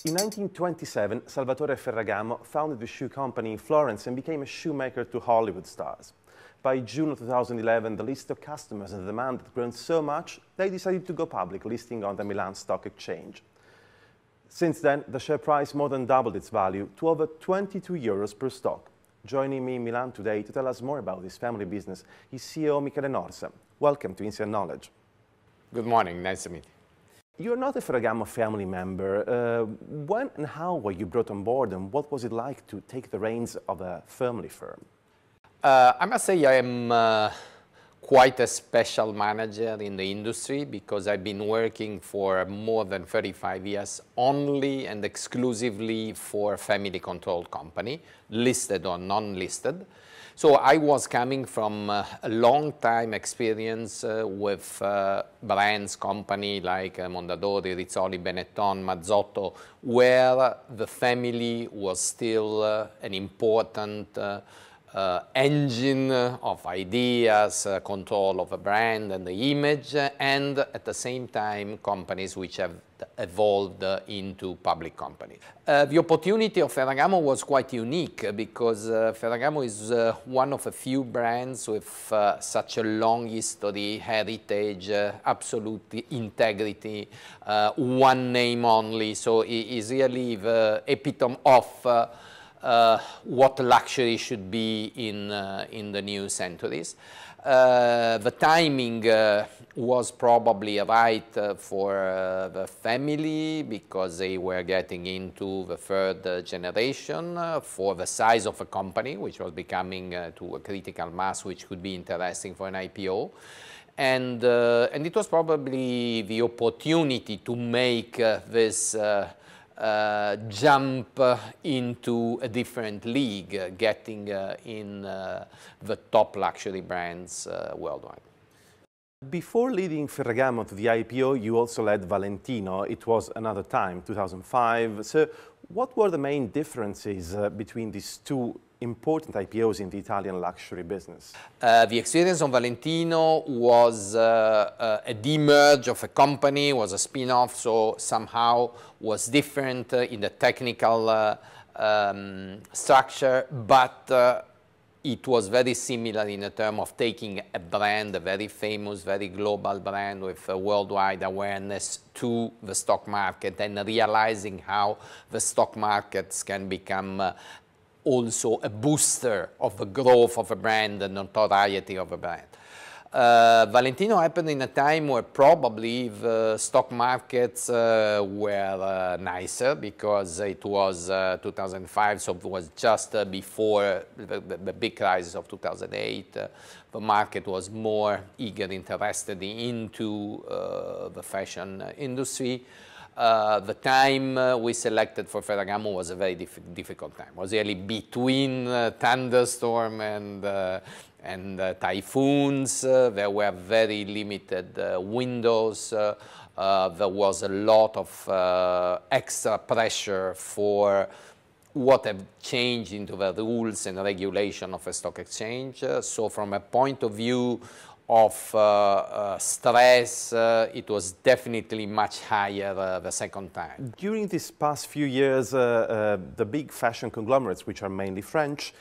In 1927, Salvatore Ferragamo founded the shoe company in Florence and became a shoemaker to Hollywood stars. By June of 2011, the list of customers and the demand had grown so much, they decided to go public, listing on the Milan Stock Exchange. Since then, the share price more than doubled its value to over 22 euros per stock. Joining me in Milan today to tell us more about this family business is CEO Michele Norsa. Welcome to Inside Knowledge. Good morning, nice to meet you. You're not a Ferragamo family member. When and how were you brought on board, and what was it like to take the reins of a family firm? I must say I am quite a special manager in the industry because I've been working for more than 35 years only and exclusively for a family-controlled company, listed or non-listed. So I was coming from a long time experience with brands, company like Mondadori, Rizzoli, Benetton, Mazzotto, where the family was still an important engine of ideas, control of a brand and the image, and at the same time companies which have evolved into public companies. The opportunity of Ferragamo was quite unique because Ferragamo is one of a few brands with such a long history, heritage, absolute integrity, one name only, so it is really the epitome of what luxury should be in the new centuries. The timing was probably right for the family because they were getting into the third generation for the size of a company, which was becoming to a critical mass, which could be interesting for an IPO. And it was probably the opportunity to make this jump into a different league, getting in the top luxury brands worldwide. Before leading Ferragamo to the IPO, you also led Valentino. It was another time, 2005. So what were the main differences between these two important IPOs in the Italian luxury business? The experience on Valentino was a demerge of a company, was a spin-off, so somehow was different in the technical structure, but it was very similar in the term of taking a brand, a very famous, very global brand with worldwide awareness to the stock market and realizing how the stock markets can become also a booster of the growth of a brand and notoriety of a brand. Valentino happened in a time where probably the stock markets were nicer because it was 2005, so it was just before the big crisis of 2008. The market was more eager, interested into the fashion industry. The time we selected for Ferragamo was a very difficult time. It was really between thunderstorm and typhoons. There were very limited windows. There was a lot of extra pressure for what have changed into the rules and regulation of a stock exchange. So from a point of view of stress, it was definitely much higher the second time. During these past few years, the big fashion conglomerates, which are mainly French,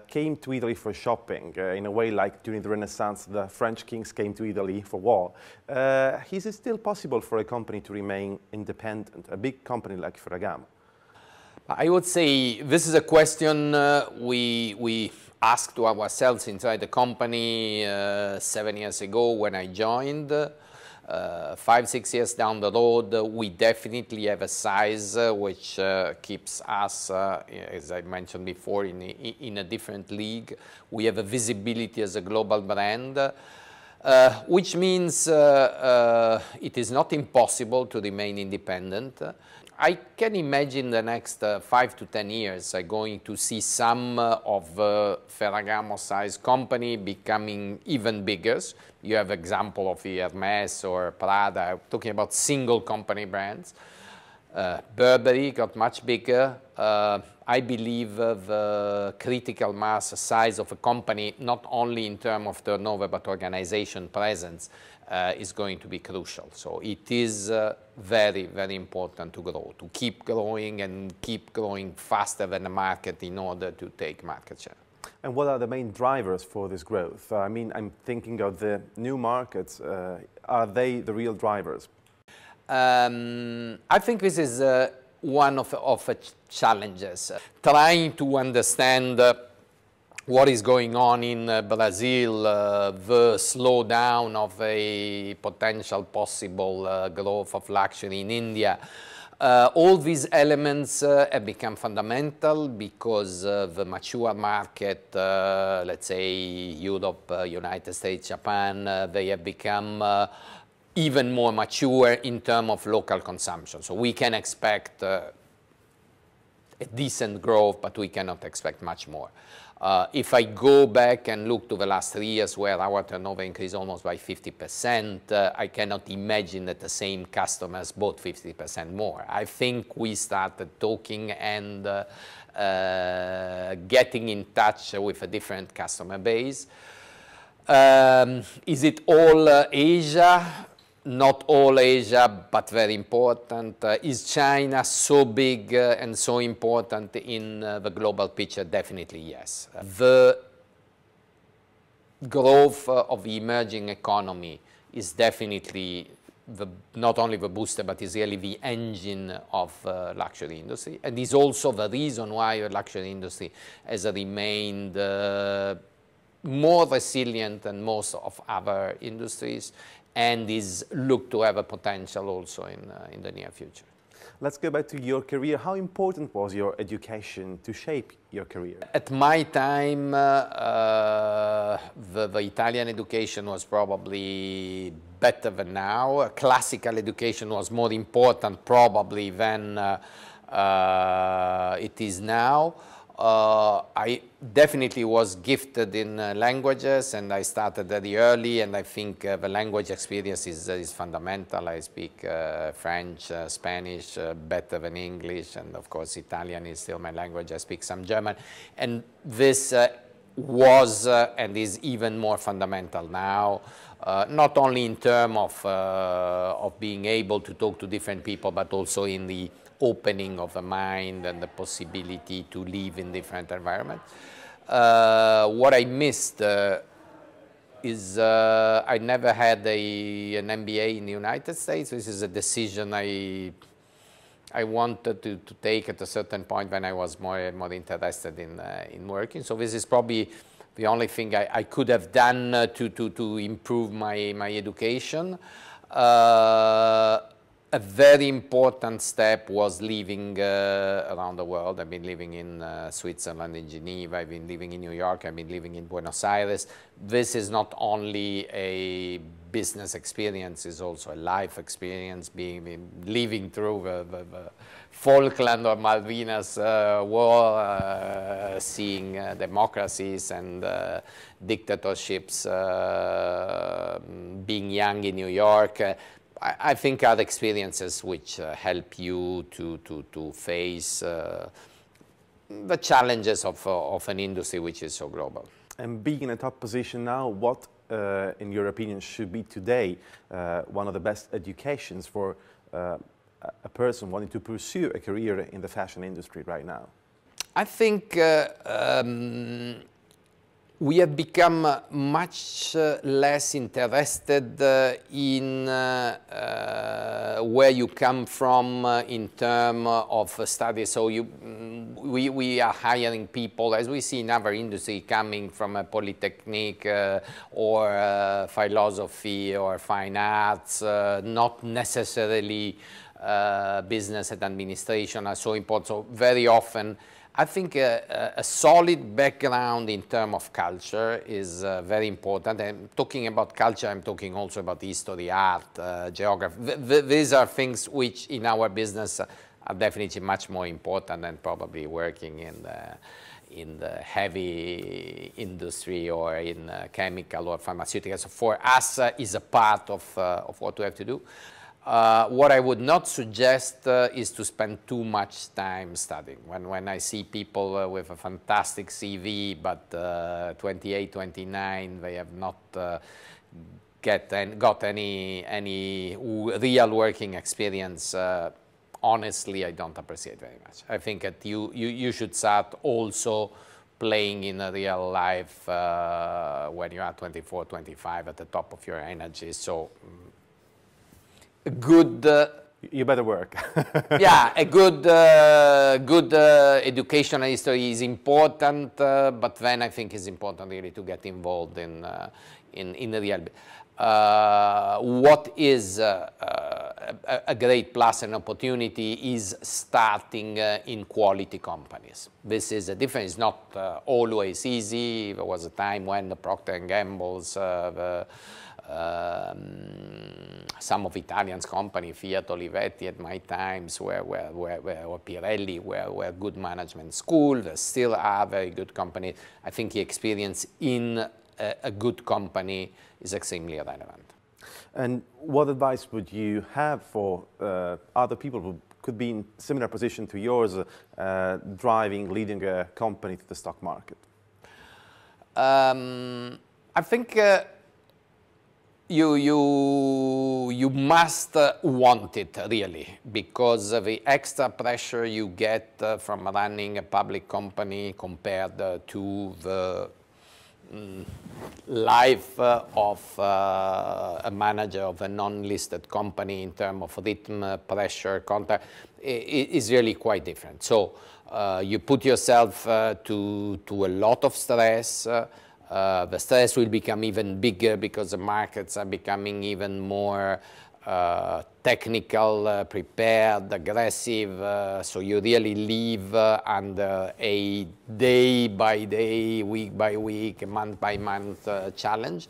came to Italy for shopping, in a way like during the Renaissance, the French kings came to Italy for war. Is it still possible for a company to remain independent, a big company like Ferragamo? I would say this is a question we asked to ourselves inside the company 7 years ago when I joined. 5, 6 years down the road, we definitely have a size which keeps us, as I mentioned before, in a different league. We have a visibility as a global brand, which means it is not impossible to remain independent. I can imagine the next 5 to 10 years going to see some of Ferragamo size company becoming even bigger. You have example of Hermes or Prada, talking about single company brands. Burberry got much bigger. I believe the critical mass size of a company, not only in terms of turnover, but organization presence, is going to be crucial. So it is very, very important to grow, to keep growing and keep growing faster than the market in order to take market share. And what are the main drivers for this growth? I mean, I'm thinking of the new markets. Are they the real drivers? I think this is one of the challenges. Trying to understand what is going on in Brazil, the slowdown of a potential possible growth of luxury in India. All these elements have become fundamental because the mature market, let's say Europe, United States, Japan, they have become even more mature in terms of local consumption. So we can expect a decent growth, but we cannot expect much more. If I go back and look to the last 3 years where our turnover increased almost by 50%, I cannot imagine that the same customers bought 50% more. I think we started talking and getting in touch with a different customer base. Is it all Asia? Not all Asia, but very important. Is China so big and so important in the global picture? Definitely yes. The growth of the emerging economy is definitely not only the booster, but is really the engine of the luxury industry. And is also the reason why the luxury industry has remained more resilient than most of other industries, and is looked to have a potential also in the near future. Let's go back to your career. How important was your education to shape your career? At my time, the Italian education was probably better than now. Classical education was more important probably than it is now. I definitely was gifted in languages, and I started very early, and I think the language experience is fundamental. I speak French, Spanish better than English, and of course Italian is still my language. I speak some German, and this was and is even more fundamental now, not only in terms of being able to talk to different people, but also in the opening of the mind and the possibility to live in different environments. What I missed is I never had an MBA in the United States. This is a decision I wanted to take at a certain point when I was more interested in working. So this is probably the only thing I could have done to improve my education. A very important step was living around the world. I've been living in Switzerland, in Geneva, I've been living in New York, I've been living in Buenos Aires. This is not only a business experience, it's also a life experience, living through the Falkland or Malvinas war, seeing democracies and dictatorships, being young in New York. I think are experiences which help you to face the challenges of an industry which is so global. And being in a top position now, what, in your opinion, should be today one of the best educations for a person wanting to pursue a career in the fashion industry right now? I think we have become much less interested in where you come from in terms of studies. So we are hiring people, as we see in other industries, coming from a polytechnic or philosophy or fine arts, not necessarily business and administration are so important. So very often, I think a solid background in terms of culture is very important. And talking about culture, I'm talking also about history, art, geography. These are things which in our business are definitely much more important than probably working in the heavy industry or in chemical or pharmaceutical. So for us, is a part of what we have to do. What I would not suggest is to spend too much time studying. When I see people with a fantastic CV, but 28, 29, they have not got any real working experience, honestly, I don't appreciate very much. I think that you should start also playing in a real life when you are 24, 25 at the top of your energy. So a good... you better work. yeah, a good educational history is important, but then I think it's important really to get involved in the real... what is a great plus and opportunity is starting in quality companies. This is a difference. It's not always easy. There was a time when the Procter & Gamble's, some of Italian's company, Fiat, Olivetti at my times, or Pirelli, were good management school. There still are very good companies. I think the experience in a good company is extremely relevant. And what advice would you have for other people who could be in similar position to yours, leading a company to the stock market? I think you must want it really, because the extra pressure you get from running a public company compared to the life of a manager of a non-listed company in terms of rhythm, pressure, contact, is really quite different. So you put yourself to a lot of stress. The stress will become even bigger because the markets are becoming even more technical, prepared, aggressive, so you really live under a day by day, week by week, month by month challenge.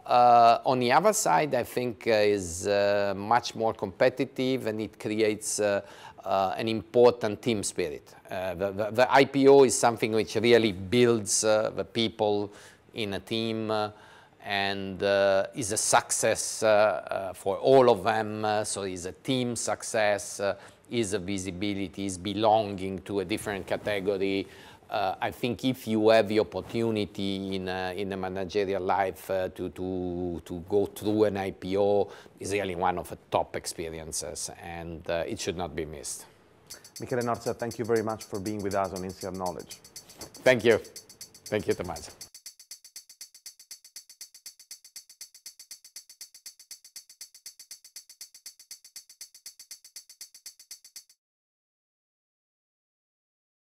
On the other side, I think is much more competitive, and it creates an important team spirit. The IPO is something which really builds the people in a team, and is a success for all of them. So it's a team success, is a visibility, is belonging to a different category. I think if you have the opportunity in a managerial life to go through an IPO, is really one of the top experiences, and it should not be missed. Michele Norsa, thank you very much for being with us on Inside Knowledge. Thank you. Thank you, Tommaso.